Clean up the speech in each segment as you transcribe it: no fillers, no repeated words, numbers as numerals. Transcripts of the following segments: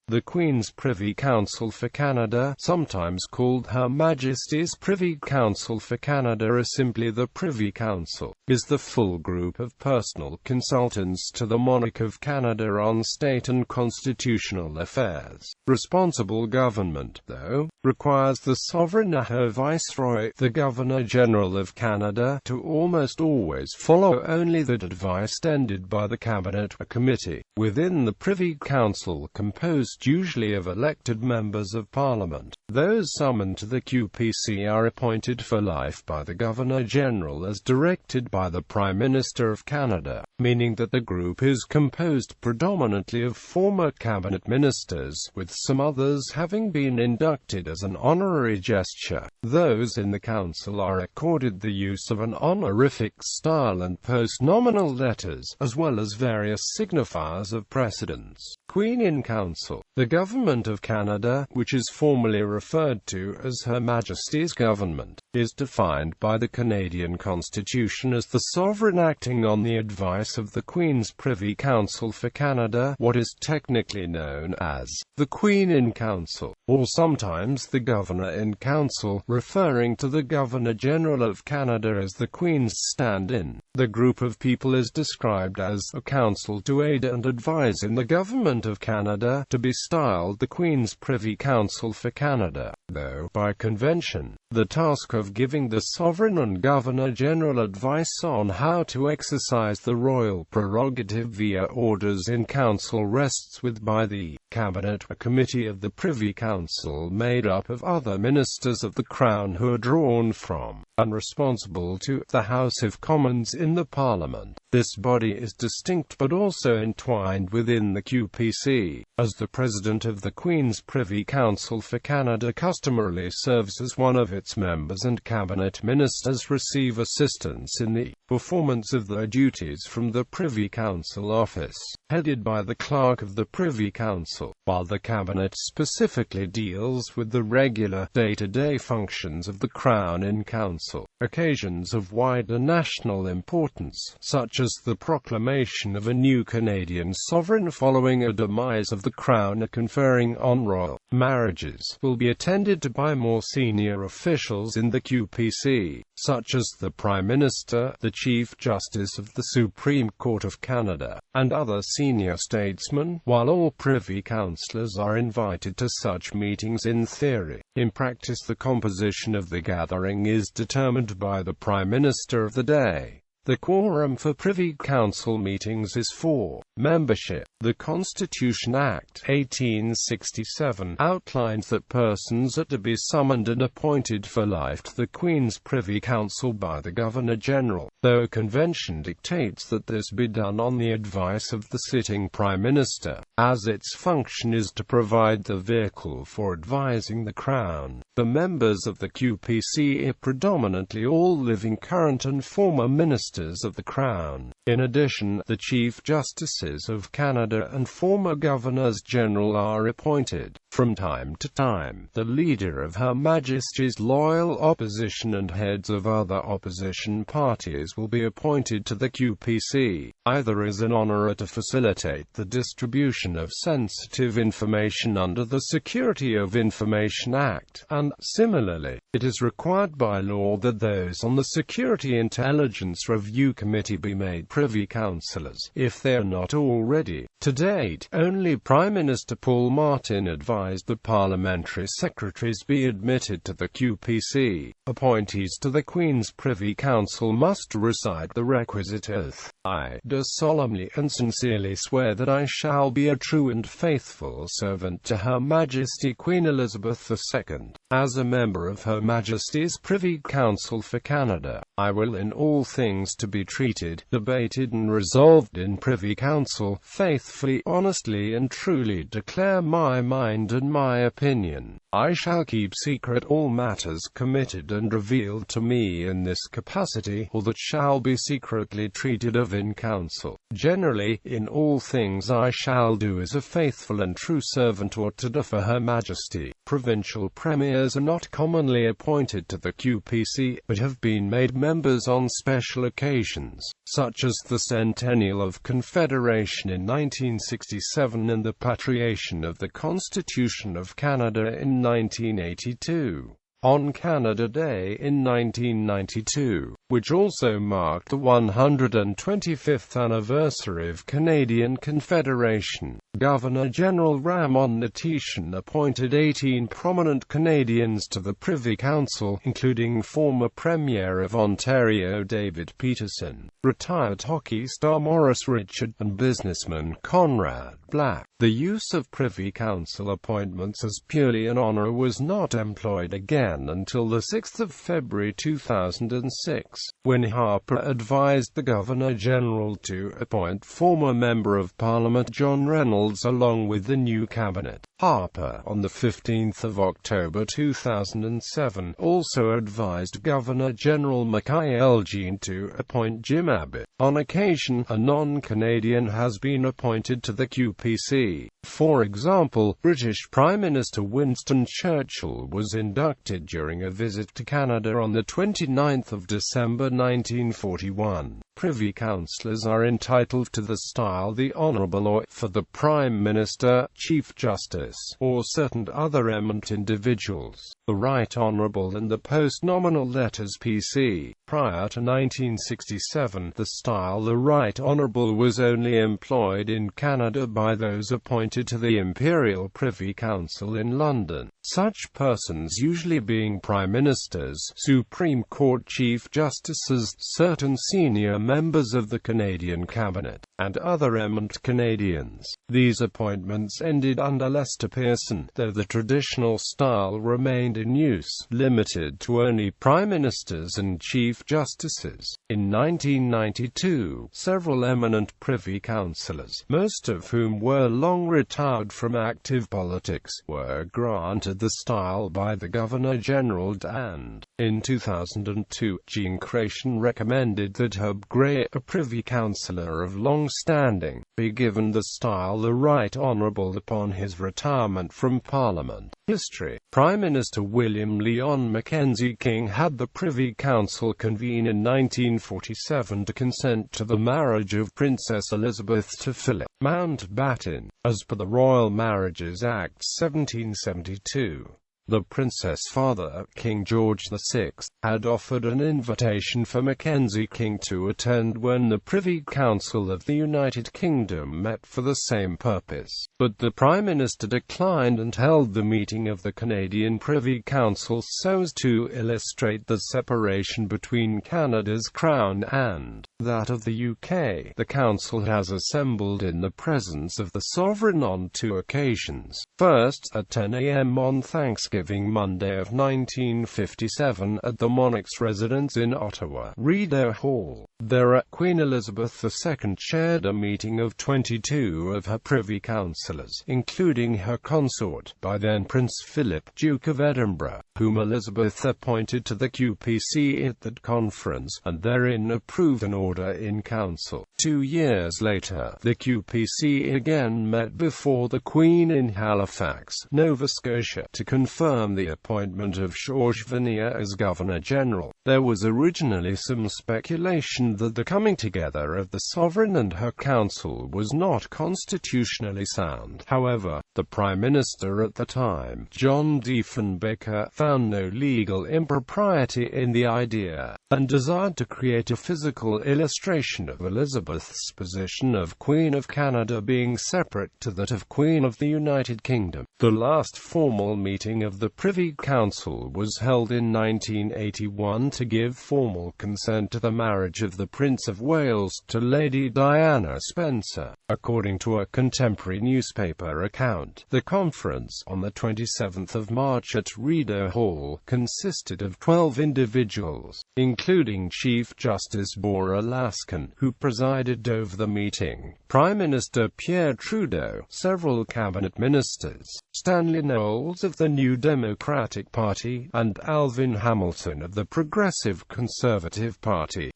The Queen's Privy Council for Canada, sometimes called Her Majesty's Privy Council for Canada or simply the Privy Council, is the full group of personal consultants to the Monarch of Canada on state and constitutional affairs. Responsible government, though, requires the sovereign or viceroy, the Governor-General of Canada, to almost always follow only that advice tendered by the Cabinet Committee within the Privy Council, composed usually of elected members of Parliament. Those summoned to the QPC are appointed for life by the Governor-General as directed by the Prime Minister of Canada, meaning that the group is composed predominantly of former cabinet ministers, with some others having been inducted as an honorary gesture. Those in the council are accorded the use of an honorific style and post-nominal letters, as well as various signifiers of precedence. Queen in Council. The Government of Canada, which is formally referred to as Her Majesty's Government, is defined by the Canadian Constitution as the sovereign acting on the advice of the Queen's Privy Council for Canada, what is technically known as the Queen in Council, or sometimes the Governor in Council, referring to the Governor-General of Canada as the Queen's stand-in. The group of people is described as a council to aid and advise in the Government of Canada, to be styled the Queen's Privy Council for Canada, though, by convention, the task of giving the Sovereign and Governor-General advice on how to exercise the royal prerogative via orders in Council rests with by the Cabinet Committee of the Privy Council, made up of other ministers of the Crown who are drawn from, and responsible to, the House of Commons in the Parliament. This body is distinct but also entwined within the QPC, as the President of the Queen's Privy Council for Canada customarily serves as one of its members, and cabinet ministers receive assistance in the performance of their duties from the Privy Council office, headed by the Clerk of the Privy Council, while the Cabinet specifically deals with the regular, day-to-day functions of the Crown in Council. Occasions of wider national importance, such as the proclamation of a new Canadian sovereign following a demise of the Crown or conferring on royal marriages, will be attended to by more senior officials in the QPC, such as the Prime Minister, the Chief Justice of the Supreme Court of Canada, and other senior statesmen, while all Privy Councillors are invited to such meetings in theory. In practice, the composition of the gathering is determined by the Prime Minister of the day. The quorum for Privy Council meetings is 4. Membership. The Constitution Act 1867 outlines that persons are to be summoned and appointed for life to the Queen's Privy Council by the Governor-General, though a convention dictates that this be done on the advice of the sitting Prime Minister, as its function is to provide the vehicle for advising the Crown. The members of the QPC are predominantly all living current and former ministers of the Crown. In addition, the Chief Justices of Canada and former Governors-General are appointed. From time to time, the leader of Her Majesty's loyal opposition and heads of other opposition parties will be appointed to the QPC, either as an honour or to facilitate the distribution of sensitive information under the Security of Information Act, and, similarly, it is required by law that those on the Security Intelligence Review Committee be made Privy Councillors, if they are not already. To date, only Prime Minister Paul Martin advised that parliamentary secretaries be admitted to the QPC. Appointees to the Queen's Privy Council must recite the requisite oath. I do solemnly and sincerely swear that I shall be a true and faithful servant to Her Majesty Queen Elizabeth II. As a member of Her Majesty's Privy Council for Canada, I will in all things to be treated, debated and resolved in Privy Council, faithfully, honestly and truly declare my mind and my opinion. I shall keep secret all matters committed and revealed to me in this capacity, or that shall be secretly treated of in council. Generally, in all things I shall do as a faithful and true servant ought to do for Her Majesty. Provincial premiers are not commonly appointed to the QPC, but have been made members on special occasions, such as the Centennial of Confederation in 1967 and the patriation of the Constitution of Canada in 1982. On Canada Day in 1992, which also marked the 125th anniversary of Canadian Confederation, Governor-General Ramon Niteshan appointed 18 prominent Canadians to the Privy Council, including former Premier of Ontario David Peterson, retired hockey star Maurice Richard, and businessman Conrad Black. The use of Privy Council appointments as purely an honour was not employed again until the 6th of February 2006, when Harper advised the Governor-General to appoint former Member of Parliament John Reynolds along with the new cabinet. Harper, on the 15th of October 2007, also advised Governor-General Mackay Elgin to appoint Jim Abbott. On occasion, a non-Canadian has been appointed to the QPC. For example, British Prime Minister Winston Churchill was inducted during a visit to Canada on the 29th of December 1941. Privy Councillors are entitled to the style the Honourable or, for the Prime Minister, Chief Justice, or certain other eminent individuals, the Right Honourable and the post-nominal letters PC. Prior to 1967, the style the Right Honourable was only employed in Canada by those appointed to the Imperial Privy Council in London, such persons usually being Prime Ministers, Supreme Court Chief Justices, certain senior members of the Canadian Cabinet, and other eminent Canadians. These appointments ended under Lester Pearson, though the traditional style remained in use, limited to only Prime Ministers and Chief Justices. In 1992, several eminent Privy Councillors, most of whom were long retired from active politics, were granted the style by the Governor-General, and, in 2002, Jean Chrétien recommended that Hub Gray, a Privy Councillor of long standing, be given the style the Right Honourable upon his retirement from Parliament. History. Prime Minister William Lyon Mackenzie King had the Privy Council convene in 1947 to consent to the marriage of Princess Elizabeth to Philip Mountbatten, as per the Royal Marriages Act 1772. The Princess' father, King George VI, had offered an invitation for Mackenzie King to attend when the Privy Council of the United Kingdom met for the same purpose, but the Prime Minister declined and held the meeting of the Canadian Privy Council so as to illustrate the separation between Canada's Crown and that of the UK. The Council has assembled in the presence of the Sovereign on two occasions. First, at 10 a.m. on Thanksgiving Monday of 1957 at the monarch's residence in Ottawa, Rideau Hall. There, Queen Elizabeth II chaired a meeting of 22 of her Privy Councillors, including her consort, by then Prince Philip, Duke of Edinburgh, whom Elizabeth appointed to the QPC at that conference, and therein approved an order in council. 2 years later, the QPC again met before the Queen in Halifax, Nova Scotia, to confirm the appointment of Georges Vanier as Governor-General. There was originally some speculation that the coming together of the Sovereign and her Council was not constitutionally sound. However, the Prime Minister at the time, John Diefenbaker, found no legal impropriety in the idea, and desired to create a physical illustration of Elizabeth's position of Queen of Canada being separate to that of Queen of the United Kingdom. The last formal meeting of the Privy Council was held in 1981 to give formal consent to the marriage of the Prince of Wales to Lady Diana Spencer. According to a contemporary newspaper account, the conference, on the 27th of March at Rideau Hall, consisted of 12 individuals, including Chief Justice Bora Laskin, who presided over the meeting, Prime Minister Pierre Trudeau, several cabinet ministers, Stanley Knowles of the New Democratic Party, and Alvin Hamilton of the Progressive Conservative Party.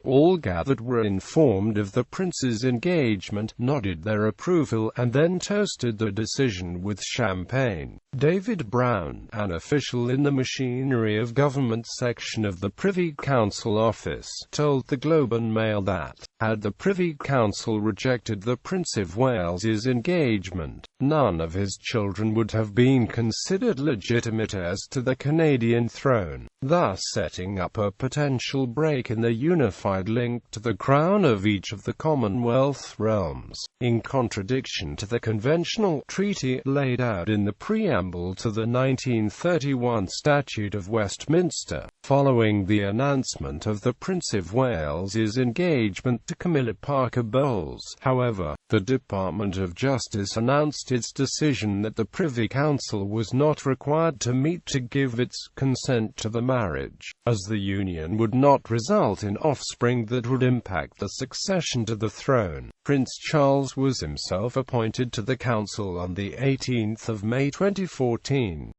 All gathered were informed of the prince's engagement, nodded their approval, and then toasted the decision with champagne. David Brown, an official in the machinery of government section of the Privy Council office, told the Globe and Mail that, had the Privy Council rejected the Prince of Wales's engagement, none of his children would have been considered legitimate heirs to the Canadian throne, thus setting up a potential break in the unified link to the crown of each of the Commonwealth realms, in contradiction to the conventional treaty laid out in the preamble to the 1931 Statute of Westminster. Following the announcement of the Prince of Wales's engagement to Camilla Parker Bowles, however, the Department of Justice announced its decision that the Privy Council was not required to meet to give its consent to the marriage, as the union would not result in offspring that would impact the succession to the throne. Prince Charles was himself appointed to the council on the 18th of May 2014.